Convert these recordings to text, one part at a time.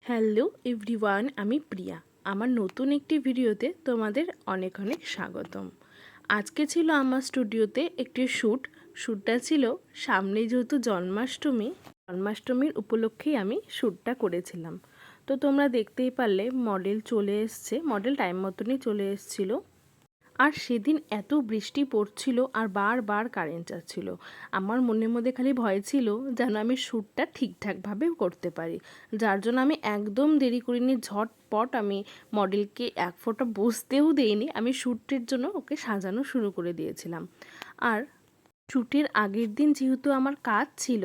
Hello everyone, আমি প্রিয়া। আমার নতুন একটি ভিডিওতে তোমাদের অনেক অনেক স্বাগতম। আজকে ছিল আমার স্টুডিওতে একটি শ্যুটটা ছিল সামনে যেহেতু জন্মাষ্টমীর উপলক্ষেই আমি শ্যুটটা করেছিলাম। তো তোমরা দেখতেই পারলে মডেল টাইম মতনই চলে এসেছিলো। আর সেদিন এত বৃষ্টি পড়ছিল আর বারবার কারেন্ট যাচ্ছিল। আমার মনের মধ্যে খালি ভয় ছিল যেন আমি শ্যুটটা ঠিকঠাকভাবে করতে পারি, যার জন্য আমি একদম দেরি করিনি। ঝটপট আমি মডেলকে এক ফোঁটা বসতেও দেইনি, আমি শ্যুটের জন্য ওকে সাজানো শুরু করে দিয়েছিলাম। আর শ্যুটের আগের দিন যেহেতু আমার কাজ ছিল,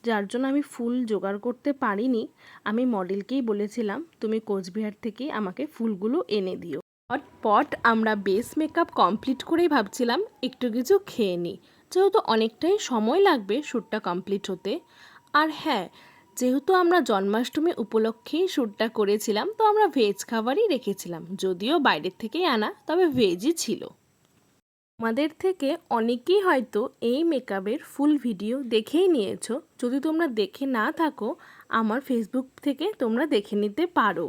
যার জন্য আমি ফুল জোগাড় করতে পারিনি। আমি মডেলকেই বলেছিলাম তুমি কোচবিহার থেকে আমাকে ফুলগুলো এনে দিও। ঝটপট আমরা বেস মেকআপ কমপ্লিট করেই ভাবছিলাম একটু কিছু খেয়ে নিই, যেহেতু অনেকটাই সময় লাগবে শ্যুটটা কমপ্লিট হতে। আর হ্যাঁ, যেহেতু আমরা জন্মাষ্টমী উপলক্ষেই শ্যুটটা করেছিলাম, তো আমরা ভেজ খাবারই রেখেছিলাম, যদিও বাইরের থেকেই আনা, তবে ভেজই ছিল। আমাদের থেকে অনেকেই হয়তো এই মেকআপের ফুল ভিডিও দেখেই নিয়েছো। যদি তোমরা দেখে না থাকো, আমার ফেসবুক থেকে তোমরা দেখে নিতে পারো।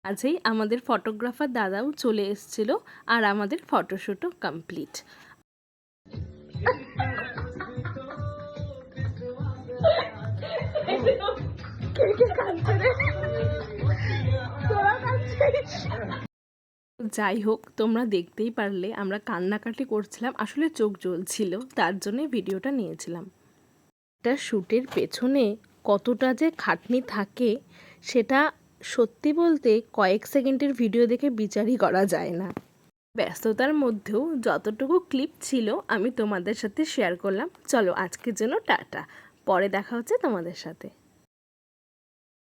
আজই আমাদের ফটোগ্রাফার দাদাও চলে এসেছিল আর আমাদের ফটোশ্যুটও কমপ্লিট। যাই হোক, তোমরা দেখতেই পারলে আমরা কান্নাকাটি করছিলাম, আসলে চোখ জ্বলছিল, তার জন্যে ভিডিওটা নিয়েছিলাম। একটা শ্যুটের পেছনে কতটা যে খাটনি থাকে সেটা সত্যি বলতে কয়েক সেকেন্ডের ভিডিও দেখে বিচারই করা যায় না। ব্যস্ততার মধ্যেও যতটুকু ক্লিপ ছিল আমি তোমাদের সাথে শেয়ার করলাম। চলো আজকের জন্য টাটা, পরে দেখা হচ্ছে তোমাদের সাথে।